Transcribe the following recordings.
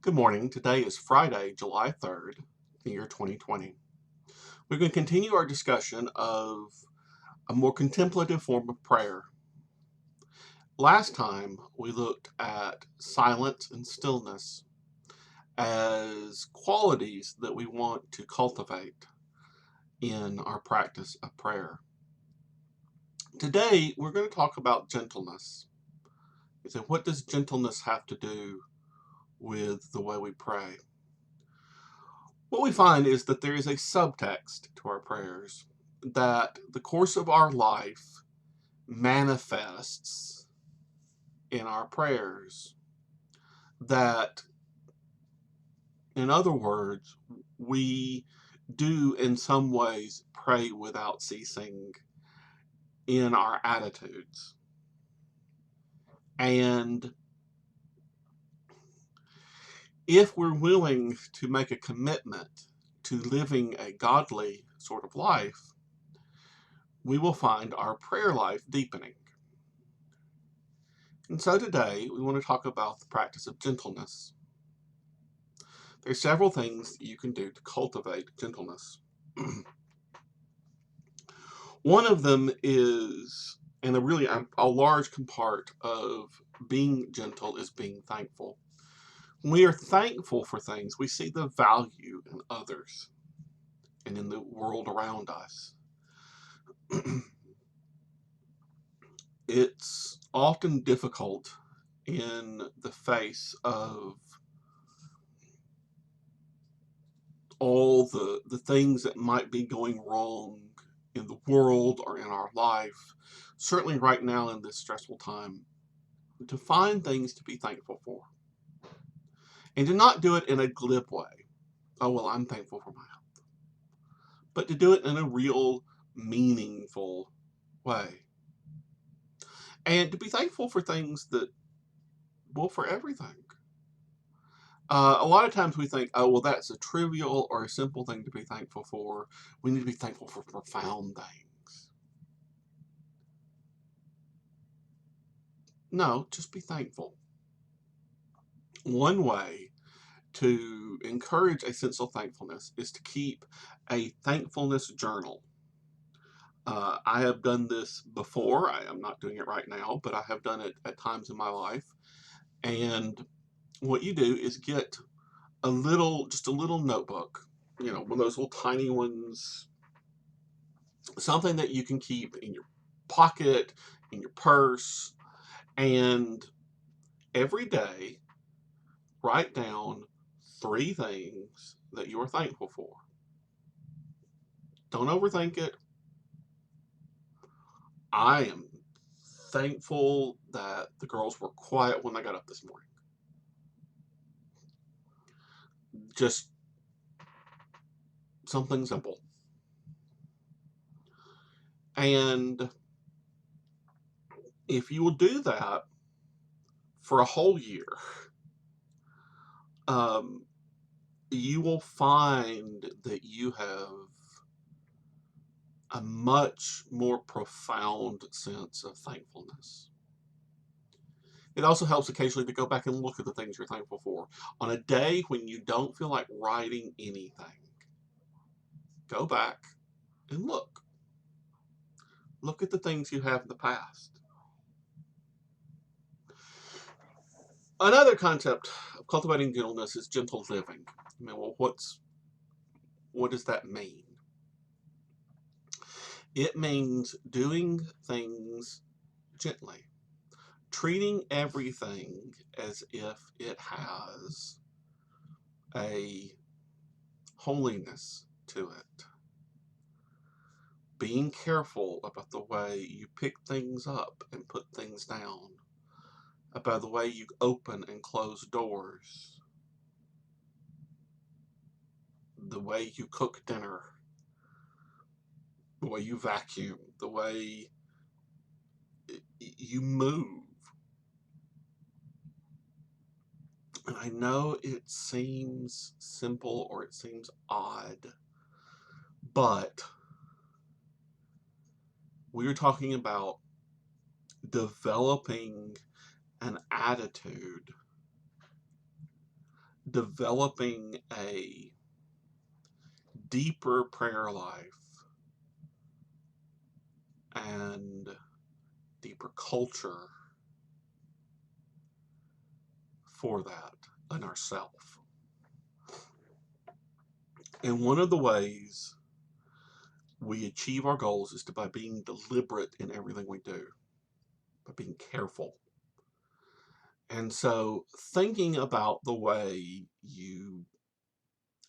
Good morning. Today is Friday, July 3rd, the year 2020. We're going to continue our discussion of a more contemplative form of prayer. Last time we looked at silence and stillness as qualities that we want to cultivate in our practice of prayer. Today we're going to talk about gentleness. So what does gentleness have to do with the way we pray? What we find is that there is a subtext to our prayers, that the course of our life manifests in our prayers. That, in other words, we do in some ways pray without ceasing in our attitudes. And if we're willing to make a commitment to living a godly sort of life, we will find our prayer life deepening. And so today we want to talk about the practice of gentleness. There are several things you can do to cultivate gentleness. One of them is, and a large part of being gentle is being thankful. When we are thankful for things, we see the value in others and in the world around us. It's often difficult in the face of all the things that might be going wrong in the world or in our life, certainly right now in this stressful time, to find things to be thankful for. And to not do it in a glib way. Oh, well, I'm thankful for my health. But to do it in a real, meaningful way. And to be thankful for things that, well, for everything. A lot of times we think, oh, well, that's a trivial or a simple thing to be thankful for. We need to be thankful for profound things. No, just be thankful. One way to encourage a sense of thankfulness is to keep a thankfulness journal. I have done this before. I am not doing it right now, but I have done it at times in my life. And what you do is get just a little notebook, one of those little tiny ones, something that you can keep in your pocket, in your purse, and every day write down 3 things that you are thankful for. Don't overthink it. I am thankful that the girls were quiet when I got up this morning. Just something simple. And if you will do that for a whole year, you will find that you have a much more profound sense of thankfulness. It also helps occasionally to go back and look at the things you're thankful for. On a day when you don't feel like writing anything, go back and look. Look at the things you have in the past. Another concept of cultivating gentleness is gentle living. Well, what does that mean? It means doing things gently, treating everything as if it has a holiness to it. Being careful about the way you pick things up and put things down, about the way you open and close doors, the way you cook dinner, the way you vacuum, the way you move. And I know it seems simple or it seems odd, but we're talking about developing an attitude developing a deeper prayer life and deeper culture for that in ourselves. And one of the ways we achieve our goals is by being deliberate in everything we do, by being careful. And so thinking about the way you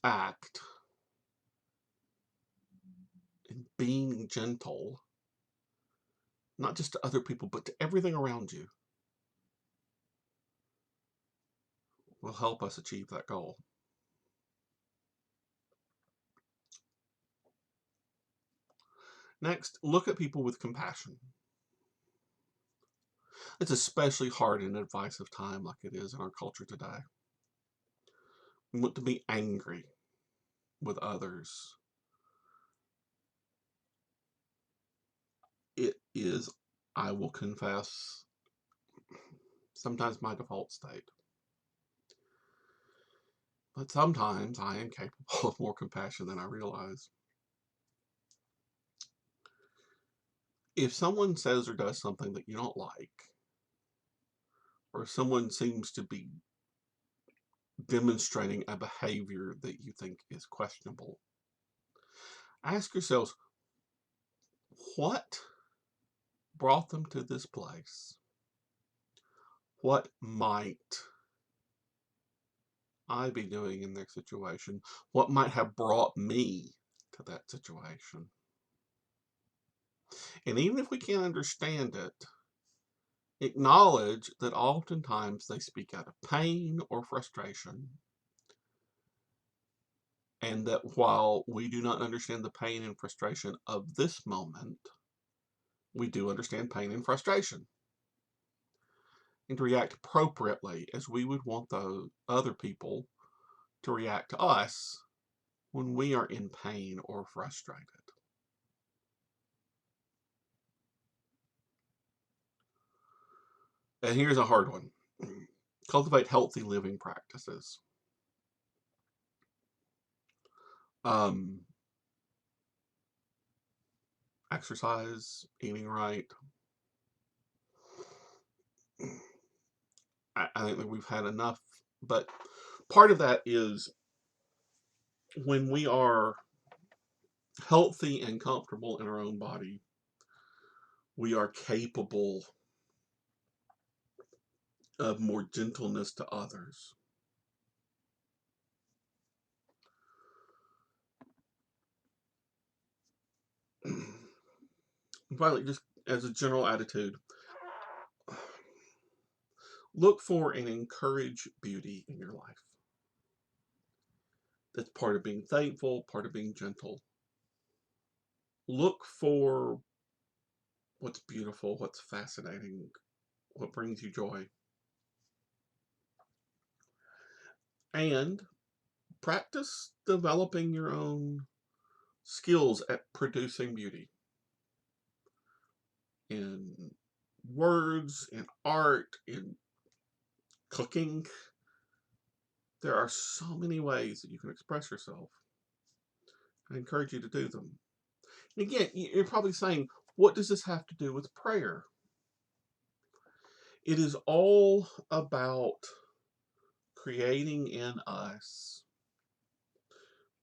act and being gentle, not just to other people, but to everything around you, will help us achieve that goal. Next, look at people with compassion. It's especially hard in a divisive time like it is in our culture today. We want to be angry with others. It is, I will confess, sometimes my default state. But sometimes I am capable of more compassion than I realize. If someone says or does something that you don't like, or someone seems to be demonstrating a behavior that you think is questionable, ask yourselves, what brought them to this place? What might I be doing in their situation? What might have brought me to that situation? And even if we can't understand it, acknowledge that oftentimes they speak out of pain or frustration, and that while we do not understand the pain and frustration of this moment, we do understand pain and frustration, and to react appropriately as we would want those other people to react to us when we are in pain or frustrated. And here's a hard one. Cultivate healthy living practices. Um, Exercise, eating right. I think that we've had enough, but part of that is when we are healthy and comfortable in our own body, we are capable of more gentleness to others. Finally, just as a general attitude, look for and encourage beauty in your life. That's part of being thankful, part of being gentle. Look for what's beautiful, what's fascinating, what brings you joy. And practice developing your own skills at producing beauty in words, in art, in cooking. There are so many ways that you can express yourself. I encourage you to do them. And again, you're probably saying, what does this have to do with prayer? It is all about creating in us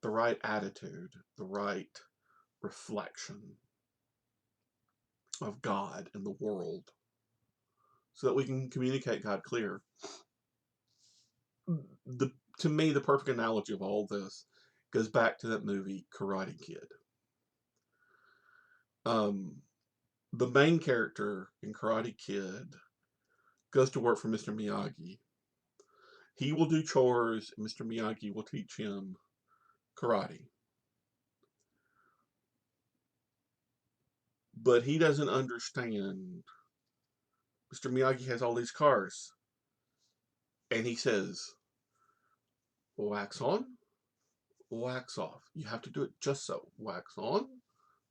the right attitude, the right reflection of God and the world so that we can communicate God clear. To me, the perfect analogy of all this goes back to that movie Karate Kid. The main character in Karate Kid goes to work for Mr. Miyagi. He will do chores, and Mr. Miyagi will teach him karate. But he doesn't understand. Mr. Miyagi has all these cars, and he says, wax on, wax off. You have to do it just so. Wax on,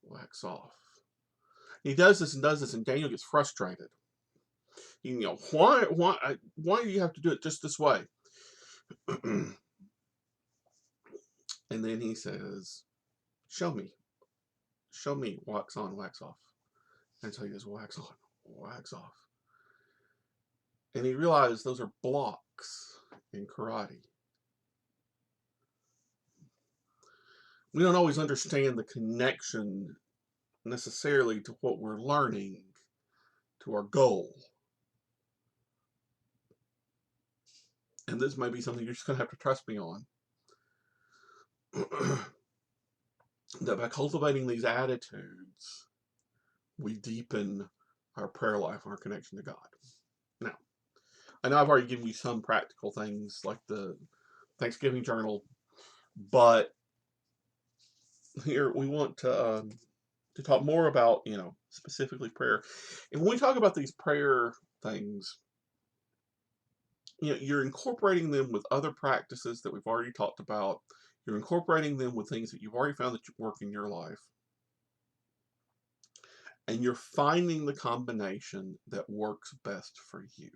wax off. He does this, and Daniel gets frustrated. Why do you have to do it just this way? And then he says, show me, wax on, wax off. And so he goes, wax on, wax off. And he realized those are blocks in karate. We don't always understand the connection necessarily to what we're learning, to our goal. And this may be something you're just going to have to trust me on. That by cultivating these attitudes, we deepen our prayer life and our connection to God. Now, I know I've already given you some practical things like the Thanksgiving journal, but here we want to talk more about, specifically prayer. And when we talk about these prayer things, you're incorporating them with other practices that we've already talked about. You're incorporating them with things that you've already found that work in your life. And you're finding the combination that works best for you.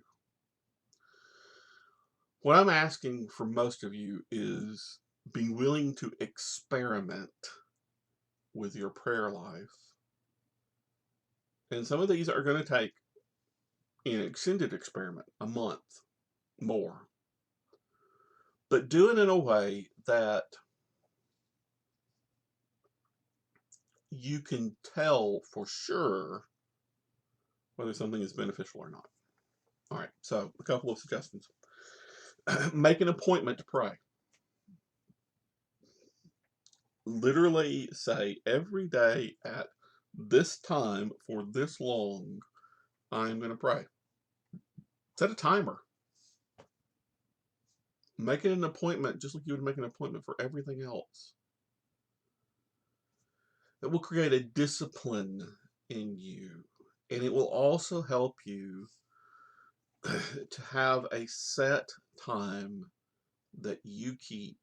What I'm asking for most of you is be willing to experiment with your prayer life. And some of these are going to take an extended experiment, a month, more. But do it in a way that you can tell for sure whether something is beneficial or not. All right, so a couple of suggestions. Make an appointment to pray. Literally say every day at this time for this long, I'm going to pray. Set a timer. Make it an appointment just like you would make an appointment for everything else. It will create a discipline in you, and it will also help you to have a set time that you keep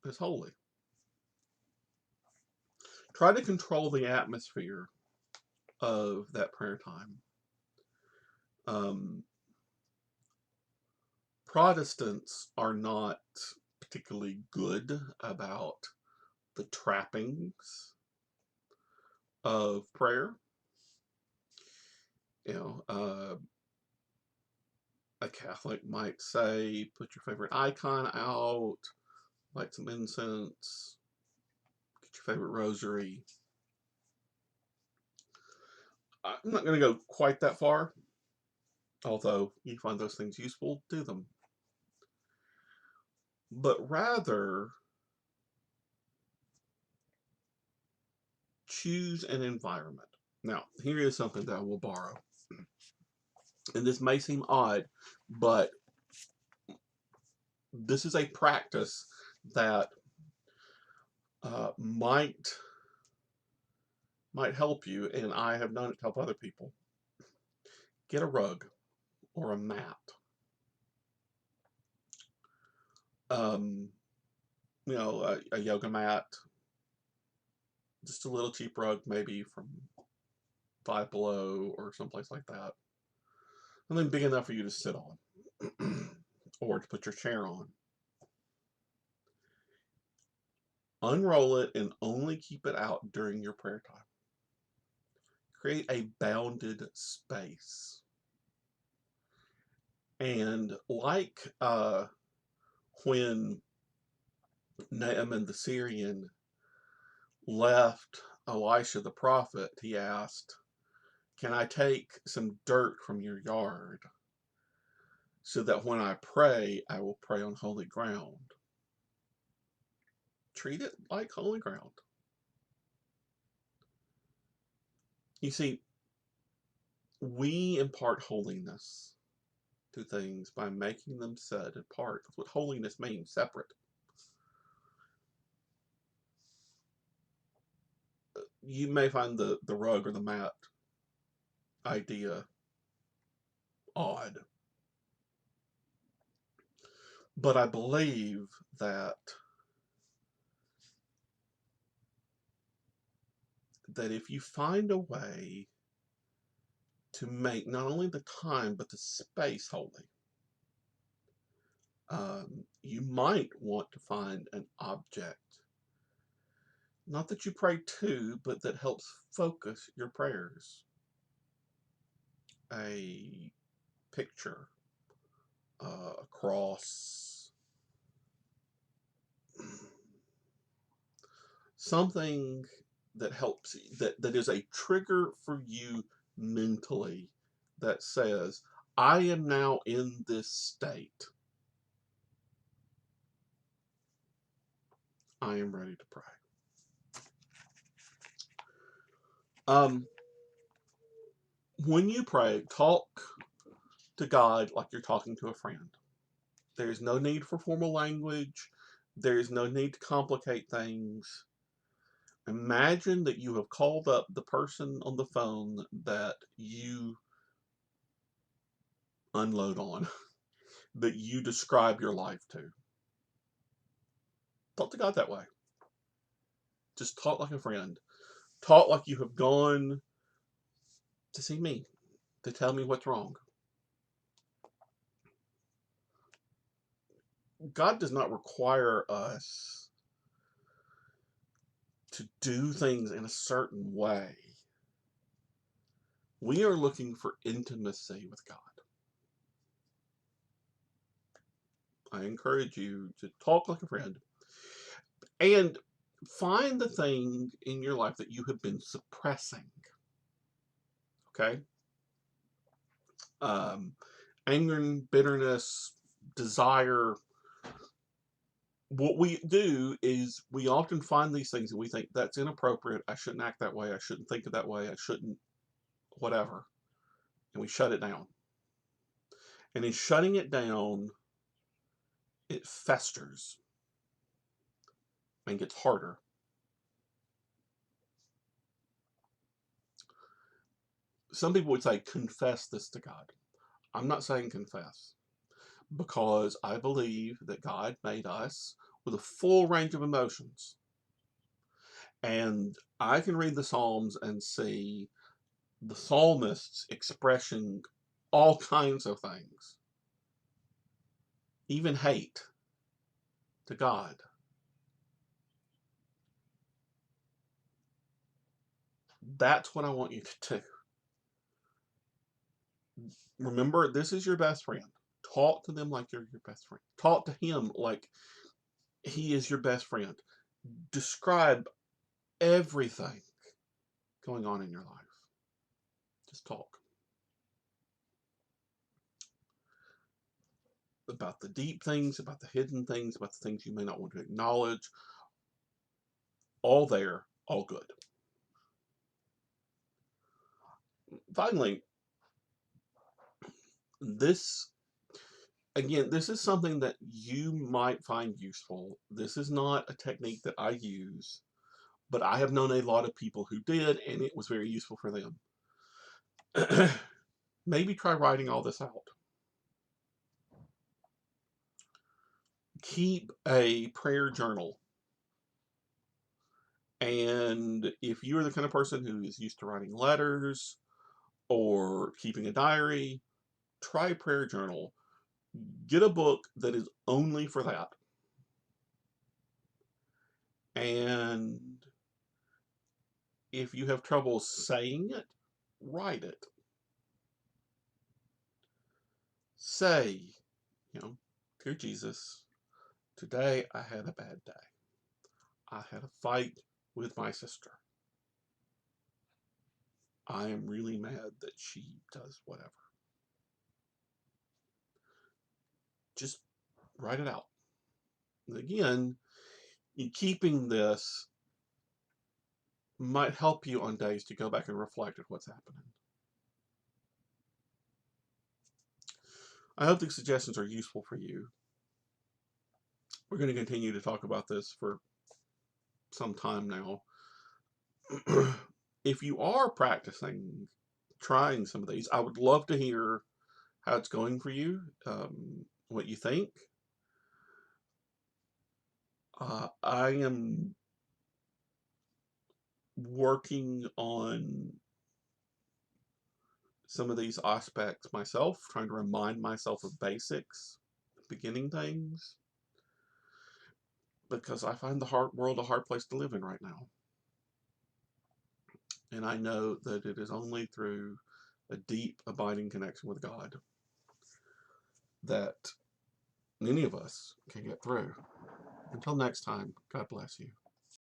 as holy. Try to control the atmosphere of that prayer time. Protestants are not particularly good about the trappings of prayer. A Catholic might say, put your favorite icon out, light some incense, get your favorite rosary. I'm not going to go quite that far, although you find those things useful, do them. But rather, choose an environment. Now, here is something that I will borrow. And this may seem odd, but this is a practice that might help you, and I have known it to help other people. Get a rug or a mat. A yoga mat, just a little cheap rug, maybe from Five Below or someplace like that. And then big enough for you to sit on or to put your chair on. Unroll it and only keep it out during your prayer time. Create a bounded space. And like when Naaman the Syrian left Elisha the prophet, he asked, can I take some dirt from your yard so that when I pray, I will pray on holy ground? Treat it like holy ground. You see, we impart holiness to things by making them set apart. That's what holiness means, separate. You may find the rug or the mat idea odd, but I believe that if you find a way to make not only the time but the space holy, You might want to find an object, not that you pray to, but that helps focus your prayers. A picture, a cross, something that helps, that is a trigger for you mentally, that says, I am now in this state. I am ready to pray. When you pray, talk to God like you're talking to a friend. There's no need for formal language. There's no need to complicate things. Imagine that you have called up the person on the phone that you unload on, that you describe your life to. Talk to God that way. Just talk like a friend. Talk like you have gone to see me, to tell me what's wrong. God does not require us to do things in a certain way. We are looking for intimacy with God. I encourage you to talk like a friend and find the thing in your life that you have been suppressing. Okay? Um, Anger, bitterness, desire. What we do is we often find these things and we think that's inappropriate. I shouldn't act that way. I shouldn't think of that way. I shouldn't, whatever. And we shut it down. And in shutting it down, it festers and gets harder. Some people would say, confess this to God. I'm not saying confess, because I believe that God made us with a full range of emotions. And I can read the Psalms and see the psalmists expressing all kinds of things, even hate, to God. That's what I want you to do. Remember, this is your best friend. Talk to them like you're your best friend. Talk to him like he is your best friend. Describe everything going on in your life. Just talk about the deep things, about the hidden things, about the things you may not want to acknowledge. All there, all good. Finally, this this is something that you might find useful. This is not a technique that I use, but I have known a lot of people who did, and it was very useful for them. Maybe try writing all this out. Keep a prayer journal. And if you're the kind of person who is used to writing letters or keeping a diary, try a prayer journal. Get a book that is only for that. And if you have trouble saying it, write it. Say, Dear Jesus, today I had a bad day. I had a fight with my sister. I am really mad that she does whatever. Just write it out. And again, keeping this might help you on days to go back and reflect at what's happening. I hope these suggestions are useful for you. We're going to continue to talk about this for some time now. If you are practicing, trying some of these, I would love to hear how it's going for you, what you think. I am working on some of these aspects myself, trying to remind myself of basics. beginning things, because I find the world a hard place to live in right now. And I know that it is only through a deep, abiding connection with God that many of us can get through. Until next time, God bless you.